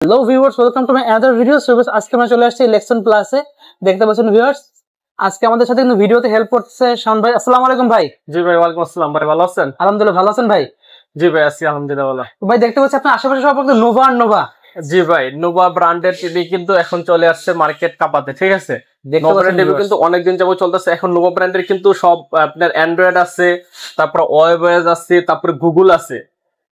Hello viewers, welcome to my another video. So আজকে আমরা চলে আসছি ইলেকশন প্লাসে। দেখতে পাচ্ছেন ভিউয়ার্স, আজকে আমাদের সাথে কিন্তু ভিডিওতে হেল্প করছে শাওন ভাই। আসসালামু আলাইকুম ভাই। জি ভাই, ওয়ালাইকুম আসসালাম ভাই, ভালো আছেন? আলহামদুলিল্লাহ, ভালো আছেন ভাই? জি ভাই, আছি আলহামদুলিল্লাহ ভালো। ভাই দেখতে পাচ্ছি আপনার আশেপাশে সব নোভা আর নোভা। জি ভাই, নোভা ব্র্যান্ডের টিভি কিন্তু এখন চলে আসছে মার্কেট কাপাতে, ঠিক আছে? নোভা টিভি কিন্তু অনেকদিন যাবত চলতেছে। এখন নোভা ব্র্যান্ডের কিন্তু সব আপনার অ্যান্ড্রয়েড আছে, তারপর ওয়েবওয়েজ আছে, তারপর গুগল আছে।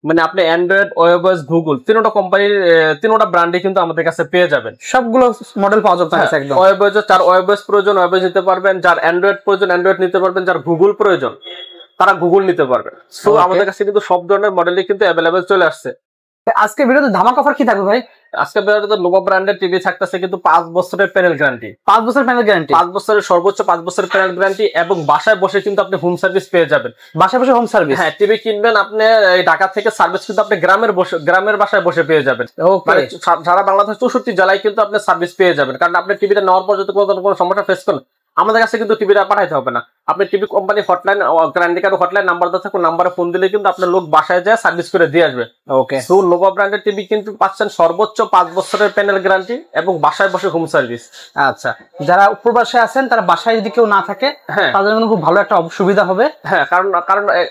মানে আপনি অ্যান্ড্রয়েড, ওয়েবওয়েজ, গুগল তিনটা কোম্পানির তিনটা ব্র্যান্ডে কিন্তু আমাদের কাছে পেয়ে যাবেন। সবগুলো মডেল পাওয়া যাবে একদম। ওয়েবওয়েজ, যার ওয়েবওয়েজ প্রয়োজন ওয়েবওয়েজ নিতে পারবেন, যার অ্যান্ড্রয়েড প্রয়োজন অ্যান্ড্রয়েড নিতে পারবেন, যার গুগল প্রয়োজন তারা গুগল নিতে পারবেন। সো আমাদের কাছে কিন্তু সব ধরনের মডেলই কিন্তু অ্যাভেলেবেল চলে আসছে। আজকে ভিডিওতে ধামাকা অফার কি থাকবে ভাই? আজকে ভিডিওতে নোভা ব্র্যান্ডের টিভি থাকতেছে কিন্তু 5 বছরের প্যানেল গ্যারান্টি। 5 বছরের প্যানেল গ্যারান্টি, 5 বছরের সর্বোচ্চ 5 বছরের প্যানেল গ্যারান্টি, এবং বাসায় বসে কিন্তু আপনি হোম সার্ভিস পেয়ে যাবেন। বাসায় বসে হোম সার্ভিস? হ্যাঁ, টিভি কিনবেন আপনি এই ঢাকা থেকে, সার্ভিস কিন্তু আপনি গ্রামের বাসায় বসে পেয়ে যাবেন। মানে সারা বাংলাদেশ 64 জেলায় কিন্তু আপনি সার্ভিস পেয়ে যাবেন। কারণ আপনি টিভিটা নেওয়ার পর যদি কোনো সমস্যা ফেস করেন, আমাদের কাছে কিন্তু টিভিটা পাঠাইতে হবে না। আপনি TV company hotline, guarantee card hotline number দেওয়া থাকুন, নাম্বারে ফোন দিলে কিন্তু আপনার লোক বাসায় যায় সার্ভিস করে দিয়ে আসবে। ওকে। সো নোভা ব্র্যান্ডের টিভি কিন্তু পাচ্ছেন সর্বোচ্চ 5 বছরের প্যানেল গ্যারান্টি এবং বাসায় বসে হোম সার্ভিস। আচ্ছা, যারা প্রবাসে আছেন তারা বাসায় যদি কেউ না থাকে, হ্যাঁ, তাদের জন্য খুব ভালো একটা সুবিধা হবে। হ্যাঁ, কারণ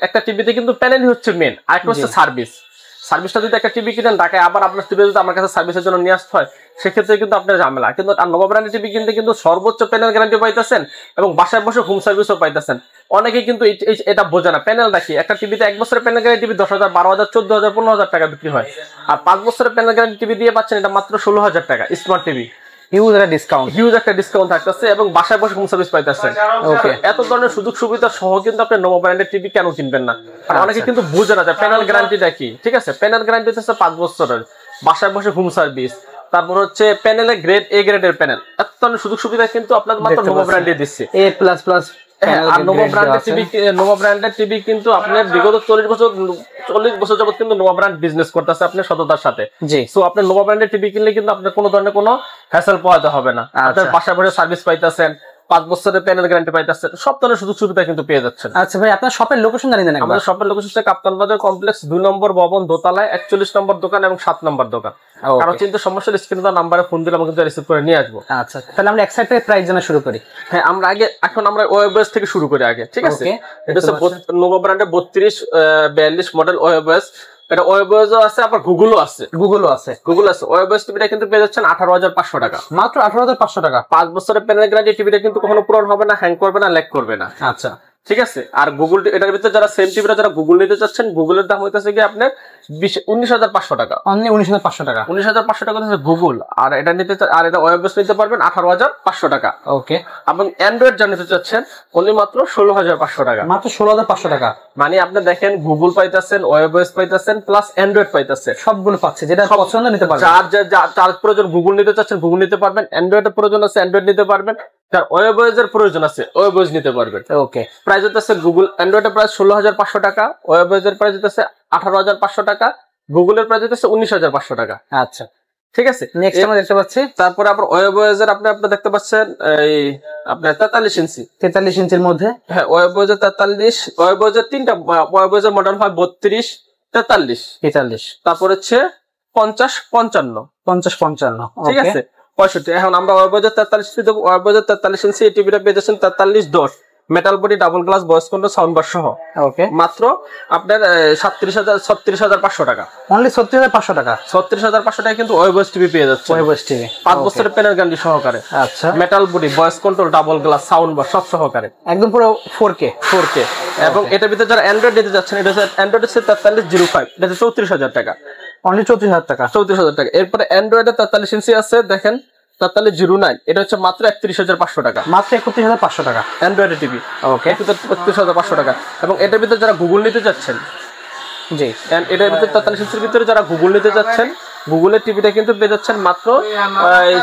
একটা টিভিতে কিন্তু প্যানেলই হচ্ছে মেন, আর একটা হচ্ছে সার্ভিস। সার্ভিসটা যদি একটা টিভি কিনেন ঢাকায়, আবার আপনার টিভি যদি আমার কাছে সার্ভিসের জন্য নিয়ে আসতে হয়, সেক্ষেত্রে কিন্তু আপনার ঝামেলা। কিন্তু নোভা ব্র্যান্ডের টিভি কিনতে কিন্তু সর্বোচ্চ প্যানেল গ্যারান্টি পাইতেছেন এবং বাসায় বসে হোম সার্ভিসও পাইতেছেন। অনেকে কিন্তু এটা বোঝে না। প্যানেল দেখি একটা টিভিতে 1 বছরের প্যানেল গ্যারান্টি টিভি 10,000, 12,000, 14,000, 15,000 টাকা বিক্রি হয়। আর 5 বছরের প্যানেল গ্যারান্টি টিভি দিয়ে পাচ্ছেন এটা মাত্র 16,000 টাকা স্মার্ট টিভি। হিউজ একটা ডিসকাউন্ট থাকতেছে এবং বাসায় বসে হোম সার্ভিস পাইতেছেন। ওকে, এত ধরনের সুযোগ সুবিধা সহ কিন্তু আপনি নোভা ব্র্যান্ডের টিভি কেন কিনবেন না? আর অনেকে কিন্তু বুঝে না যে প্যানেল গ্যারান্টিটা কি। ঠিক আছে, প্যানেল গ্যারান্টি হচ্ছে 5 বছরের, বাসায় বসে হোম সার্ভিস, তারপর হচ্ছে প্যানেলে গ্রেড এ গ্রেডের প্যানেল। এত ধরনের সুযোগ সুবিধা কিন্তু আপনাদের মাত্র নোভা ব্র্যান্ডে দিচ্ছে। A++ আর নোভা ব্র্যান্ডের টিভি কিন্তু আপনার বিগত 40 বছর যাবত কিন্তু নোভা ব্র্যান্ড বিজনেস করতেছে আপনার সততার সাথে। সো আপনার নোভা ব্র্যান্ডের টিভি কিনলে কিন্তু আপনার কোনো ধরনের কোনো হ্যাসেল পোহাতে হবে না। আপনার বাসায় বসে সার্ভিস পাইতেছেন, 5 বছরের প্যানেল গ্যারান্টি পাইতেছেন, সব ধরনের সুযোগ সুবিধা কিন্তু পেয়ে যাচ্ছেন। আচ্ছা ভাই, আপনার শপের লোকেশন জানিয়ে দেন। আমাদের শপের লোকেশন হচ্ছে কাপ্তান বাজার কমপ্লেক্স 2 নম্বর ভবন, দোতলায় 41 নম্বর দোকান এবং 7 নম্বর দোকান। কারো চিন্তা সমস্যা স্ক্রিনে দেওয়া নাম্বারে ফোন দিলে আমাকে রিসিভ করে নিয়ে আসবো। আচ্ছা, তাহলে আমরা এক সাইড থেকে প্রাইস জানা শুরু করি। হ্যাঁ, এখন আমরা ওয়েবওয়েজ থেকে শুরু করি আগে, ঠিক আছে? এটা হচ্ছে নোভা ব্র্যান্ডের 3242 মডেল ওয়েবওয়েজ। এটা ওয়েবওয়েজও আছে, আবার গুগলও আছে। ওয়েবওয়েজ টিভিটা কিন্তু পেয়ে যাচ্ছেন 18,500 টাকা, মাত্র 18,500 টাকা। 5 বছরের প্যানেল গ্যারান্টি। টিভিটা কিন্তু কখনো পুরনো হবে না, হ্যাং করবে না, ল্যাগ করবে না। আচ্ছা, ঠিক আছে। আর গুগল, এটার ভিতরে যারা সেম টিভিটা যারা গুগল নিতে চাচ্ছেন, গুগলের দাম হইতেছে কি আপনার 19,500 টাকা, অনলি 19,500 টাকা। 19,500 টাকা হচ্ছে গুগল। আর এটা আর এটা ওয়েবওয়েজ নিতে পারবেন 18,500 টাকা। ওকে। এবং অ্যান্ড্রয়েড যা নিতে চাচ্ছেন অনলি মাত্র 16,500 টাকা, মাত্র 16,500 টাকা। মানে আপনি দেখেন গুগল পাইতেছেন, ওয়েবওয়েজ পাইতেছেন, প্লাস অ্যান্ড্রয়েড পাইতেছেন, সবগুলো পাচ্ছে। যেটা পছন্দ নিতে পারবেন। যার প্রয়োজন গুগল নিতে চাচ্ছেন গুগল নিতে পারবেন, অ্যান্ড্রয়েডের প্রয়োজন আছে অ্যান্ড্রয়েড নিতে পারবেন, যার ওয়েবওয়েজের প্রয়োজন আছে ওয়েবওয়েজ নিতে পারবেন। ওকে। প্রাইস হচ্ছে গুগল অ্যান্ড্রয়েডের প্রাইস 16,500 টাকা, ওয়েবওয়েজের প্রাইস হচ্ছে 18,500 টাকা, গুগলের প্রাইস হচ্ছে 19,500 টাকা। আচ্ছা, ঠিক আছে। নেক্সট আমরা দেখতে পাচ্ছি, তারপরে আবার ওয়েবওয়েজের আপনি দেখতে পাচ্ছেন এই আপনার 43 ইঞ্চি, 43 ইঞ্চির মধ্যে। হ্যাঁ, ওয়েবওয়েজের 43, ওয়েবওয়েজের তিনটা ওয়েবওয়েজের মডেল হয় 32, 43, 43, তারপর হচ্ছে 50, 55, 50, 55, ঠিক আছে, 65। এখন আমরা ওয়েবওয়েজের 43 ইঞ্চি দেবো। ওয়েবওয়েজের 43 ইঞ্চি এই টিভিটা পেয়ে যাচ্ছেন 4310, metal body, double glass, voice control, sound বার সহ। ওকে। মাত্র আপনার 36,500 টাকা, অনলি 36,500 টাকা। 36,500 টাকা কিন্তু ওয়েবওয়েজ টিভি পেয়ে যাচ্ছে। ওয়েবওয়েজ টিভি 5 বছরের প্যানেল গ্যারান্টি সহকারে। আচ্ছা, metal body, voice control, double glass, sound bar সব সহকারে, একদম পুরো 4K। এবং এটার ভিতরে যারা অ্যান্ড্রয়েড নিতে যাচ্ছেন, এটা হচ্ছে অ্যান্ড্রয়েড 4305, এটা হচ্ছে 34,000 টাকা, অনলি 34,000 টাকা। 34,000 টাকা। এরপরে অ্যান্ড্রয়েডের 43 ইঞ্চি আছে, দেখেন 4309, এটা হচ্ছে মাত্র 31,500 টাকা, মাত্র 31,500 টাকা অ্যান্ড্রয়েড টিভি। ওকে, 31,500 টাকা। এবং এটার ভিতরে যারা গুগল নিতে যাচ্ছেন, জি, এটার ভিতরে 43 ইঞ্চির ভিতরে যারা গুগল নিতে যাচ্ছেন, গুগলের টিভিটা কিন্তু পেয়ে যাচ্ছেন মাত্র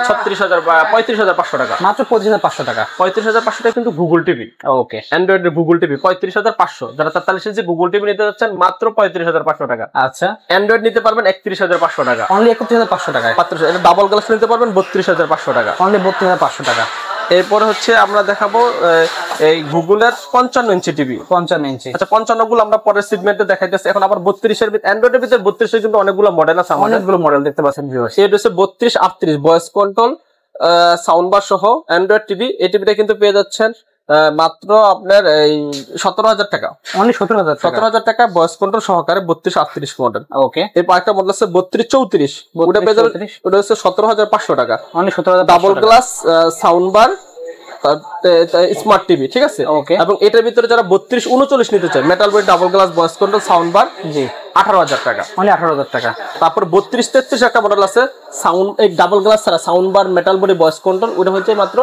36,000 বা 35,500 টাকা, মাত্র 25,500 টাকা। 35,500 টাকা কিন্তু গুগল টিভি। ওকে, অ্যান্ড্রয়েডের গুগল টিভি 35,500। যারা 43 ইঞ্চি গুগল টিভি নিতে যাচ্ছেন মাত্র 35,500 টাকা। আচ্ছা, অ্যান্ড্রয়েড নিতে পারবেন 31,500 টাকা, অনলি 31,500 টাকা। এটা ডাবল গ্লাস নিতে পারবেন 32,500 টাকা, অনলি 32,500 টাকা। এরপরে হচ্ছে আমরা দেখাবো এই গুগলের 55 ইঞ্চি টিভি। 55 ইঞ্চি। আচ্ছা 55 গুলো আমরা পরের সেগমেন্টে দেখাইতেছি। এখন আবার 32 এর ভিতর, অ্যান্ড্রয়েডের ভিতরে 32 এর কিন্তু অনেকগুলো মডেল আছে, অনেকগুলো মডেল দেখতে পাচ্ছেন ভিউয়ার্স। এটা হচ্ছে 32 38 ভয়েস কন্ট্রোল সাউন্ড বার সহ অ্যান্ড্রয়েড টিভি। এই টিভিটা কিন্তু পেয়ে যাচ্ছেন মাত্র আপনার এই 17,000 টাকা। অনলি 17,000 টাকা ভয়েস কন্ট্রোল সহকারে 32 38 মডেল। ওকে। এরপর একটা মডেল আছে 32 34, ওটা পেয়ে যাবেন, ওটা হচ্ছে 17,500 টাকা। Only 17,000 double glass sound bar smart TV, ঠিক আছে। ওকে। এবং এটার ভিতরে যারা 32 39 নিতে চায়, metal body double glass voice control sound bar, জি 18,000 টাকা। অনলি 18,000 টাকা। তারপর 32 33 একটা মডেল আছে সাউন্ড এই ডাবল গ্লাস ছাড়া sound bar metal body voice control, ওটা হচ্ছে মাত্র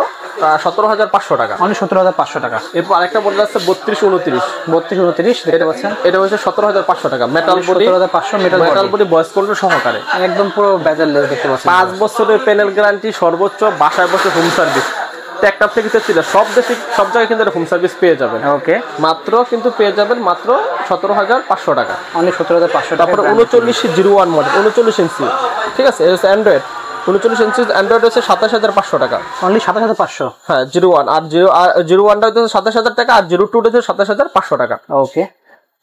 17,500 টাকা। অনলি 17,500 টাকা। এরপর আরেকটা মডেল আছে 32 29 দেখতে পাচ্ছেন, এটা হচ্ছে 17,500 টাকা। Metal body 17,500 metal body voice control সহকারে, একদম পুরো বেজেললেস দেখতে পাচ্ছেন। 5 বছরের প্যানেল গ্যারান্টি, সর্বোচ্চ বাসায় বসে হোম সার্ভিস। টেকটাপ থেকে ছিল সব জায়গায় কিন্তু হোম সার্ভিস পেয়ে যাবেন। ওকে। মাত্র কিন্তু পেয়ে যাবেন মাত্র 17,500 টাকা। অনলি 17,500 টাকা। তারপর 3901 মডেল 39 ইঞ্চি, ঠিক আছে, এটা হচ্ছে অ্যান্ড্রয়েড 39 ইঞ্চি অ্যান্ড্রয়েড হচ্ছে 27,500 টাকা। অনলি 27,500। হ্যাঁ 01 আর 01টা হচ্ছে 27,000 টাকা, আর 02টা হচ্ছে 27,500 টাকা। ওকে।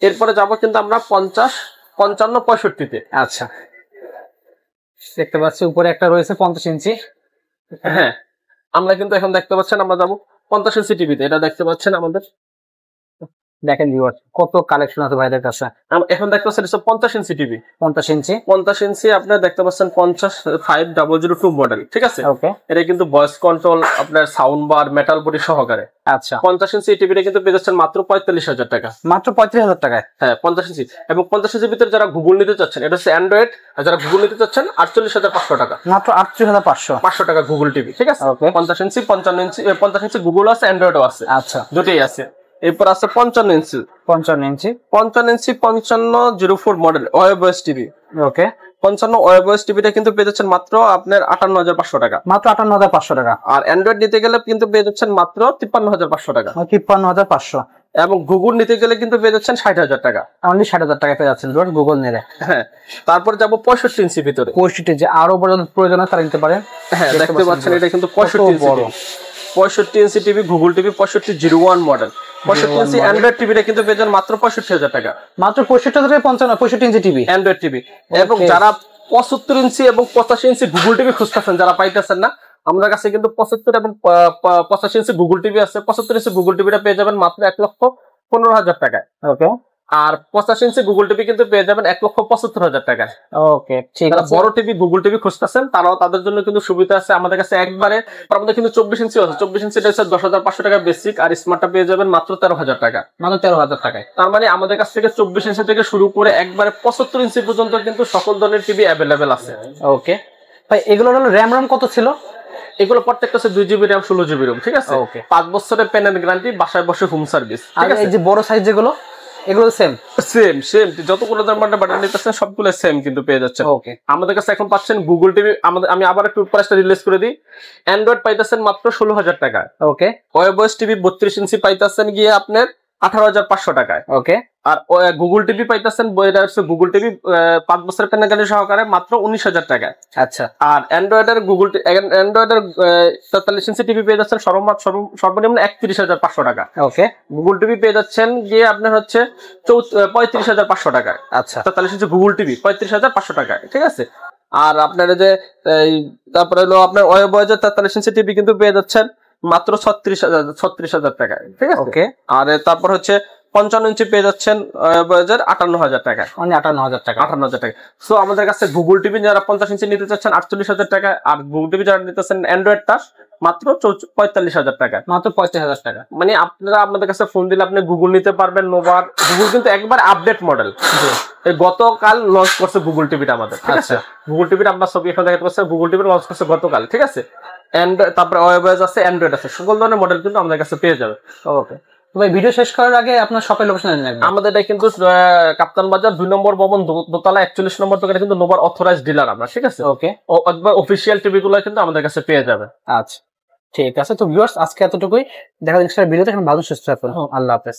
এরপরে যাব কিন্তু আমরা 50 55 65 তে। আচ্ছা, দেখতে পাচ্ছি উপরে একটা রয়েছে 50 ইঞ্চি। হ্যাঁ, আমরা কিন্তু এখন দেখতে পাচ্ছেন আমরা যাবো 50 ইঞ্চি টিভিতে। এটা দেখতে পাচ্ছেন আমাদের, দেখেন ভিউয়ার্স কত কালেকশন আছে ভাইদের কাছে। এখন দেখতে পাচ্ছেন 50 ইঞ্চি টিভি। 50 ইঞ্চি আপনার দেখতে পাচ্ছেন 55002 মডেল, ঠিক আছে। ওকে। এটা কিন্তু ভয়েস কন্ট্রোল আপনার সাউন্ড বার মেটাল বডি সহকারে। আচ্ছা, 50 ইঞ্চি টিভিটা কিন্তু পেয়ে যাচ্ছেন মাত্র 45,000 টাকা। মাত্র 35,000 টাকায়। হ্যাঁ 50 ইঞ্চি। এবং 50 ইঞ্চির ভিতরে যারা গুগল নিতে চাচ্ছেন, এটা হচ্ছে অ্যান্ড্রয়েড, আর যারা গুগল নিতে চাচ্ছেন 48,500 টাকা। মাত্র 38,500 টাকা গুগল টিভি, ঠিক আছে। 50 ইঞ্চি 55 ইঞ্চি 50 ইঞ্চি গুগল আছে, অ্যান্ড্রয়েডও আছে। আচ্ছা, দুটোই আছে। এরপর আছে 55 ইঞ্চি 5504 মডেল ওয়েবএস টিভি। ওকে। 55 ওয়েবএস টিভিটা কিন্তু পেয়ে যাচ্ছেন মাত্র আপনার 58,500 টাকা। মাত্র 58,500 টাকা। আর অ্যান্ড্রয়েড নিতে গেলে কিন্তু পেয়ে যাচ্ছেন মাত্র 53,500 টাকা। 53,500। এবং গুগল নিতে গেলে কিন্তু পেয়ে যাচ্ছেন 60,000 টাকা। অনলি 60,000 টাকা পেয়ে যাচ্ছেন গুগল নিলে। হ্যাঁ, তারপর যাবো 65 ইঞ্চি ভিতরে। 65 যে আরো বড় প্রয়োজন হয় তারা নিতে পারেন। হ্যাঁ, দেখতে পাচ্ছেন এটা কিন্তু 65 ইঞ্চি বড়। 65 inch TV Google TV 6501 model. 65 ইঞ্চি অ্যান্ড্রয়েড টিভিটা কিন্তু পেয়ে যান মাত্র 65,000 টাকা। মাত্র 65 ইঞ্চি টিভি অ্যান্ড্রয়েড টিভি। এবং যারা 75 ইঞ্চি এবং 85 ইঞ্চি গুগল টিভি খুঁজতেছেন, যারা পাইতেছেন না, আমাদের কাছে কিন্তু 75 এবং 85 ইঞ্চি গুগল টিভি আছে। 75 ইঞ্চি গুগল টিভিটা পেয়ে যাবেন মাত্র 1,15,000 টাকায়। ওকে। আর 85 ইঞ্চি গুগল টিভি কিন্তু পেয়ে যাবেন 1,75,000 টাকায়। ওকে, ঠিক আছে। বড় টিভি গুগল টিভি খুঁজতেছেন, তারাও তাদের জন্য কিন্তু সুবিধা আছে আমাদের কাছে একবারে। আমাদের কিন্তু 24 ইঞ্চি আছে। 24 ইঞ্চি এটা হচ্ছে 10,500 টাকা বেসিক, আর স্মার্টটা পেয়ে যাবেন মাত্র 13,000 টাকা। মাত্র 13,000 টাকায়। তার মানে আমাদের কাছ থেকে 24 ইঞ্চি থেকে শুরু করে একবারে 75 ইঞ্চি পর্যন্ত কিন্তু সকল ধরনের টিভি অ্যাভেলেবেল আছে। ওকে ভাই, এগুলোর হলো র্যাম কত ছিল? এগুলো প্রত্যেকটা হচ্ছে 2 জিবি র্যাম 16 জিবি রোম, ঠিক আছে। 5 বছরের প্যানেল গ্যারান্টি, বাসায় বসে হোম সার্ভিস। আর এই যে বড় সাইজ যেগুলো, এগুলো সেম যতগুলো ধরনের বাটন নিতেছেন সবগুলো সেম কিন্তু পেয়ে যাচ্ছেন। ওকে। আমাদের কাছে এখন পাচ্ছেন গুগল টিভি। আমি আবার একটু প্রাইসটা রিলিজ করে দিই। অ্যান্ড্রয়েড পাইতেছেন মাত্র 16,000 টাকা। ওকে। ওয়েবওস টিভি 32 ইঞ্চি পাইতেছেন গিয়ে আপনার 18,500 টাকায়। ওকে। আর গুগল টিভি পাইতেছেন গুগল টিভি 5 বছরের প্যানেল গ্যারান্টি সহকারে মাত্র 19,000 টাকায়। আচ্ছা। আর অ্যান্ড্রয়েডের 43 ইঞ্চি টিভি পেয়ে যাচ্ছেন সর্বনিম্ন 31,500 টাকা। ওকে। গুগল টিভি পেয়ে যাচ্ছেন গিয়ে আপনার হচ্ছে 35,500 টাকায়। আচ্ছা। 43 ইঞ্চি গুগল টিভি 35,500 টাকায়, ঠিক আছে। আর আপনার যে তারপরে হলো আপনার ওয়েবওয়েজের 43 ইঞ্চি টিভি কিন্তু পেয়ে যাচ্ছেন মাত্র 36,000 টাকায়, ঠিক আছে। ওকে। আর তারপর হচ্ছে 55 ইঞ্চি পেয়ে যাচ্ছেন 58,000 টাকা। 58,000 টাকা। 58,000 টাকা। সো আমাদের কাছে গুগল টিভি যারা 50 ইঞ্চি নিতে চাচ্ছেন 48,000 টাকা, আর গুগল টিভি যারা নিতেছেন অ্যান্ড্রয়েডটা মাত্র 45,000 টাকা। মাত্র 45,000 টাকা। মানে আপনারা আমাদের কাছে ফোন দিলে আপনি গুগল নিতে পারবেন। নোভার গুগল কিন্তু একবার আপডেট মডেল। গতকাল লঞ্চ করছে গুগল টিভিটা আমাদের, ঠিক আছে। গুগল টিভিটা আমরা ছবি এখন দেখাতে পাচ্ছি, গুগল টিভি লঞ্চ করছে গতকাল, ঠিক আছে। তারপরে ওয়েবওয়েজ আছে, অ্যান্ড্রয়েড আছে, সকল ধরনের মডেল কিন্তু আমাদের কাছে পেয়ে যাবে। ওকে ভাই, ভিডিও শেষ করার আগে আপনার শপের লোকেশন জানাবেন। আমাদের এটা কিন্তু কাপ্তান বাজার 2 নম্বর ভবন, দোতলা 41 নম্বর দোকানে কিন্তু নোভার অথরাইজড ডিলার আমরা, ঠিক আছে। ওকে। অফিসিয়াল টিভি গুলো কিন্তু আমাদের কাছে পেয়ে যাবে। আচ্ছা, ঠিক আছে। তো ভিউয়ার্স, আজকে এতটুকুই। দেখা যাচ্ছে ভিডিওতে। ভালো সুস্থ থাকুন। আল্লাহ হাফেজ।